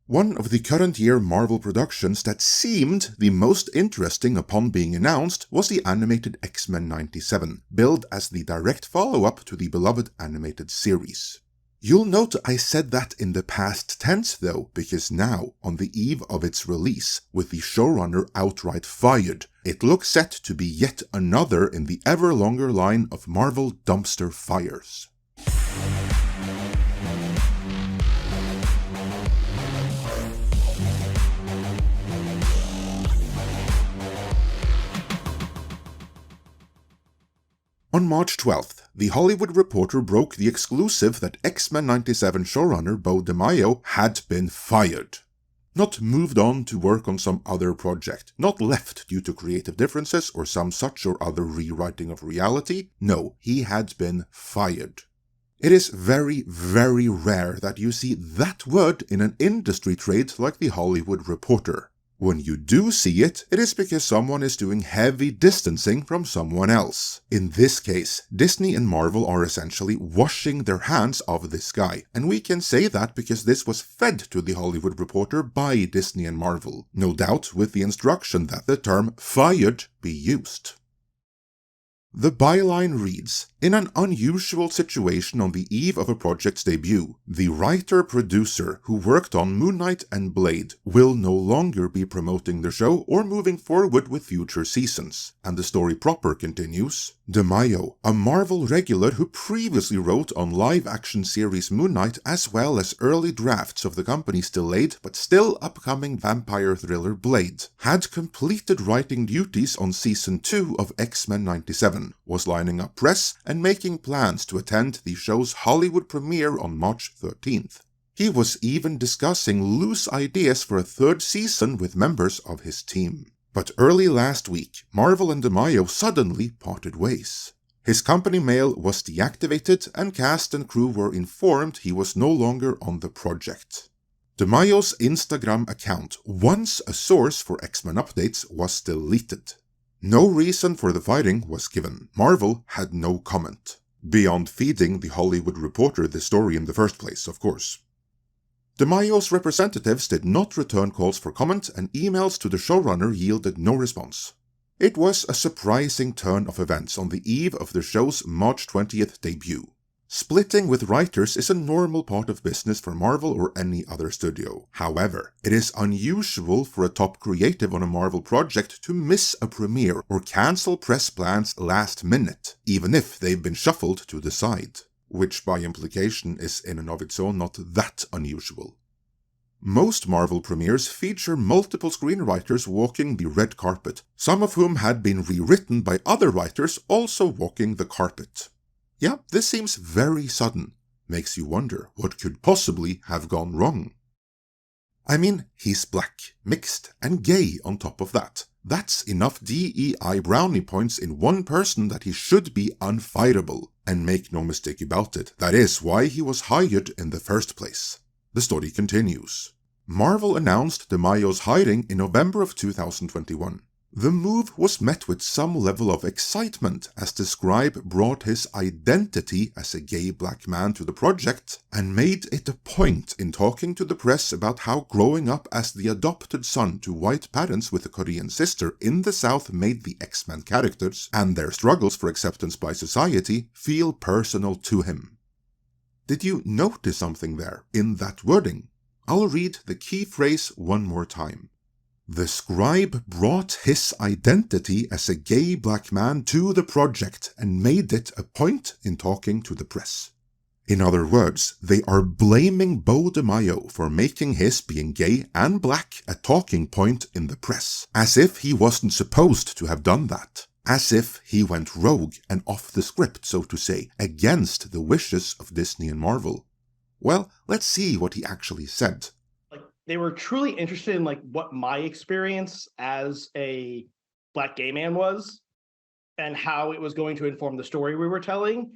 One of the current year Marvel productions that seemed the most interesting upon being announced was the animated X-Men 97, billed as the direct follow-up to the beloved animated series. You'll note I said that in the past tense though, because now, on the eve of its release, with the showrunner outright fired, it looks set to be yet another in the ever longer line of Marvel dumpster fires. On March 12th, The Hollywood Reporter broke the exclusive that X-Men 97 showrunner Beau DeMayo had been fired. Not moved on to work on some other project, not left due to creative differences or some such or other rewriting of reality. No, he had been fired. It is very, very rare that you see that word in an industry trade like The Hollywood Reporter. When you do see it, it is because someone is doing heavy distancing from someone else. In this case, Disney and Marvel are essentially washing their hands of this guy, and we can say that because this was fed to The Hollywood Reporter by Disney and Marvel, no doubt with the instruction that the term fired be used. The byline reads, in an unusual situation on the eve of a project's debut, the writer-producer who worked on Moon Knight and Blade will no longer be promoting the show or moving forward with future seasons. And the story proper continues. DeMayo, a Marvel regular who previously wrote on live-action series Moon Knight as well as early drafts of the company's delayed but still upcoming vampire thriller Blade, had completed writing duties on Season 2 of X-Men 97, was lining up press and making plans to attend the show's Hollywood premiere on March 13th. He was even discussing loose ideas for a third season with members of his team. But early last week, Marvel and DeMayo suddenly parted ways. His company mail was deactivated and cast and crew were informed he was no longer on the project. DeMayo's Instagram account, once a source for X-Men updates, was deleted. No reason for the firing was given. Marvel had no comment. Beyond feeding The Hollywood Reporter the story in the first place, of course. DeMayo's representatives did not return calls for comment and emails to the showrunner yielded no response. It was a surprising turn of events on the eve of the show's March 20th debut. Splitting with writers is a normal part of business for Marvel or any other studio. However, it is unusual for a top creative on a Marvel project to miss a premiere or cancel press plans last minute, even if they've been shuffled to the side, which by implication is in and of its own not that unusual. Most Marvel premieres feature multiple screenwriters walking the red carpet, some of whom had been rewritten by other writers also walking the carpet. Yeah, this seems very sudden. Makes you wonder what could possibly have gone wrong. I mean, he's black, mixed, and gay on top of that. That's enough DEI brownie points in one person that he should be unfireable. And make no mistake about it, that is why he was hired in the first place. The story continues. Marvel announced DeMayo's hiring in November of 2021. The move was met with some level of excitement as the scribe brought his identity as a gay black man to the project and made it a point in talking to the press about how growing up as the adopted son to white parents with a Korean sister in the South made the X-Men characters and their struggles for acceptance by society feel personal to him. Did you notice something there in that wording? I'll read the key phrase one more time. The scribe brought his identity as a gay black man to the project and made it a point in talking to the press. In other words, they are blaming Beau DeMayo for making his being gay and black a talking point in the press, as if he wasn't supposed to have done that. As if he went rogue and off the script, so to say, against the wishes of Disney and Marvel. Well, let's see what he actually said. They were truly interested in what my experience as a black gay man was and how it was going to inform the story we were telling.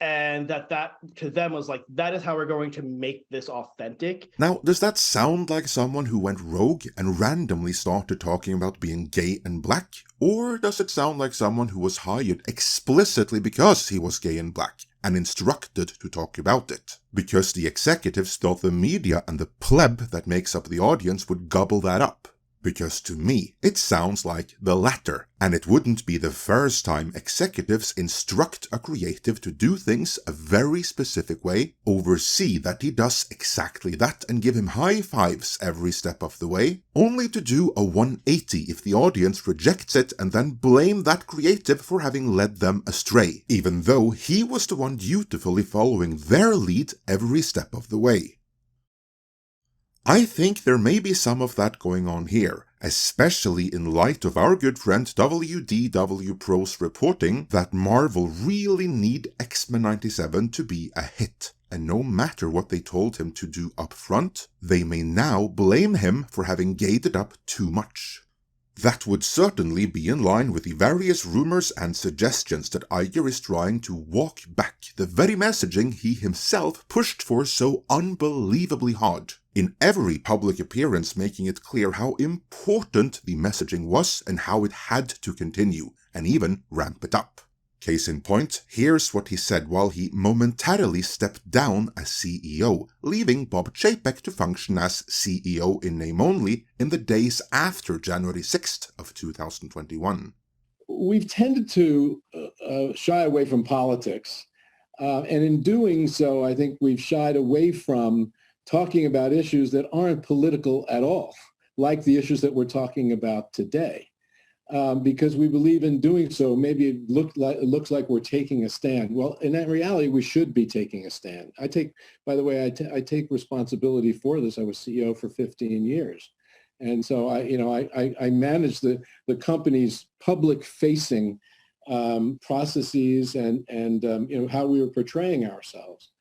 and that to them was like, that is how we're going to make this authentic. Now, does that sound like someone who went rogue and randomly started talking about being gay and black? Or does it sound like someone who was hired explicitly because he was gay and black and instructed to talk about it? Because the executives thought the media and the pleb that makes up the audience would gobble that up? Because to me, it sounds like the latter, and it wouldn't be the first time executives instruct a creative to do things a very specific way, oversee that he does exactly that and give him high fives every step of the way, only to do a 180 if the audience rejects it and then blame that creative for having led them astray, even though he was the one dutifully following their lead every step of the way. I think there may be some of that going on here, especially in light of our good friend WDW Pro's reporting that Marvel really need X-Men 97 to be a hit, and no matter what they told him to do up front, they may now blame him for having gayed it up too much. That would certainly be in line with the various rumors and suggestions that Iger is trying to walk back the very messaging he himself pushed for so unbelievably hard, in every public appearance making it clear how important the messaging was and how it had to continue, and even ramp it up. Case in point, here's what he said while he momentarily stepped down as CEO, leaving Bob Chapek to function as CEO in name only in the days after January 6th of 2021. We've tended to shy away from politics, and in doing so, I think we've shied away from talking about issues that aren't political at all, like the issues that we're talking about today. Because we believe in doing so, maybe it looks like we're taking a stand. Well, in that reality, we should be taking a stand. I take responsibility for this. I was CEO for 15 years. And so I managed the company's public-facing processes and how we were portraying ourselves.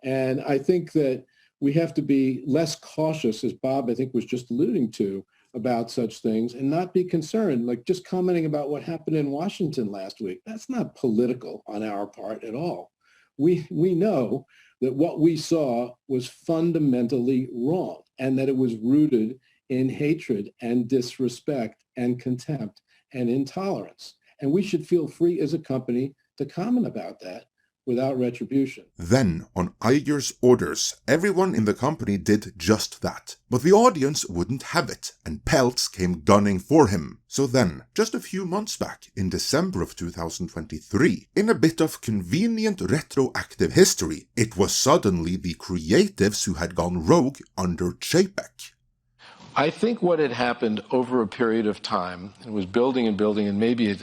And I think that we have to be less cautious, as Bob, I think, was just alluding to, about such things and not be concerned, like just commenting about what happened in Washington last week. That's not political on our part at all. We know that what we saw was fundamentally wrong and that it was rooted in hatred and disrespect and contempt and intolerance. And we should feel free as a company to comment about that without retribution. Then, on Iger's orders, everyone in the company did just that. But the audience wouldn't have it, and Peltz came gunning for him. So then, just a few months back, in December of 2023, in a bit of convenient retroactive history, it was suddenly the creatives who had gone rogue under Chapek. I think what had happened over a period of time, it was building and building, and maybe it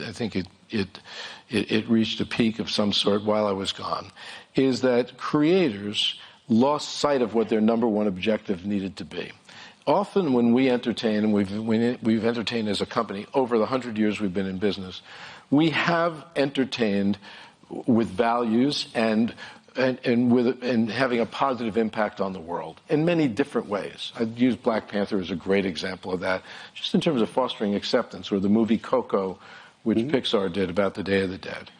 reached a peak of some sort while I was gone, is that creators lost sight of what their number one objective needed to be. Often when we entertain, and we've entertained as a company over the 100 years we've been in business, we have entertained with values and having a positive impact on the world in many different ways. I'd use Black Panther as a great example of that, just in terms of fostering acceptance, or the movie Coco, which Pixar did about the Day of the Dead.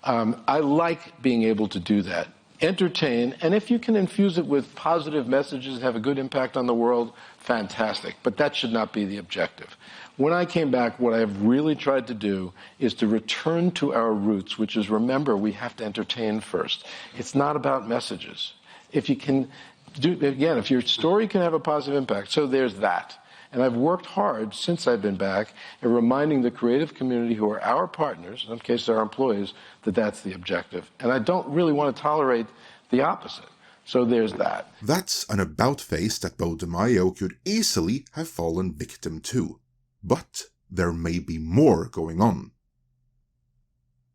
I like being able to do that. Entertain, and if you can infuse it with positive messages and have a good impact on the world, fantastic. But that should not be the objective. When I came back, what I've really tried to do is to return to our roots, which is, remember, we have to entertain first. It's not about messages. If you can do, again, if your story can have a positive impact, so there's that. And I've worked hard since I've been back at reminding the creative community, who are our partners, in some cases our employees, that that's the objective. And I don't really want to tolerate the opposite. So there's that. That's an about-face that Beau DeMayo could easily have fallen victim to. But there may be more going on.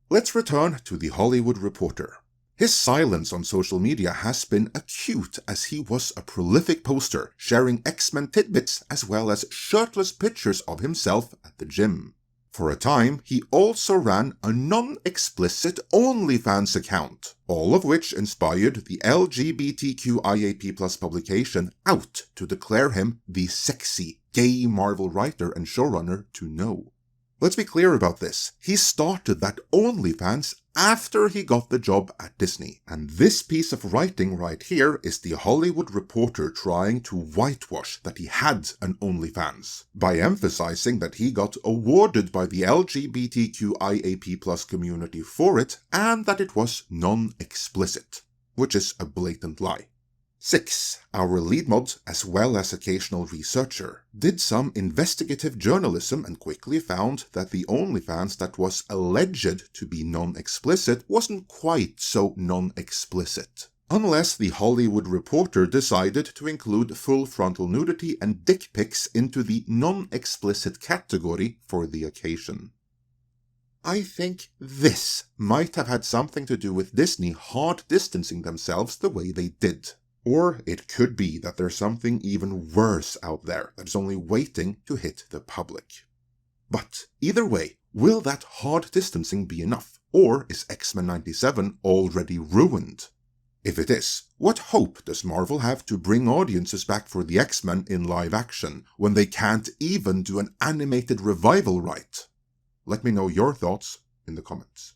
Let's return to the Hollywood Reporter. His silence on social media has been acute, as he was a prolific poster, sharing X-Men tidbits as well as shirtless pictures of himself at the gym. For a time, he also ran a non-explicit OnlyFans account, all of which inspired the LGBTQIAP+ publication Out to declare him the sexy, gay Marvel writer and showrunner to know. Let's be clear about this. He started that OnlyFans after he got the job at Disney. And this piece of writing right here is the Hollywood Reporter trying to whitewash that he had an OnlyFans, by emphasizing that he got awarded by the LGBTQIAP+ community for it, and that it was non-explicit, which is a blatant lie. 6. Our lead mod, as well as occasional researcher, did some investigative journalism and quickly found that the OnlyFans that was alleged to be non-explicit wasn't quite so non-explicit. Unless the Hollywood Reporter decided to include full frontal nudity and dick pics into the non-explicit category for the occasion. I think this might have had something to do with Disney hard distancing themselves the way they did. Or it could be that there's something even worse out there that's only waiting to hit the public. But either way, will that hard distancing be enough? Or is X-Men 97 already ruined? If it is, what hope does Marvel have to bring audiences back for the X-Men in live action when they can't even do an animated revival right? Let me know your thoughts in the comments.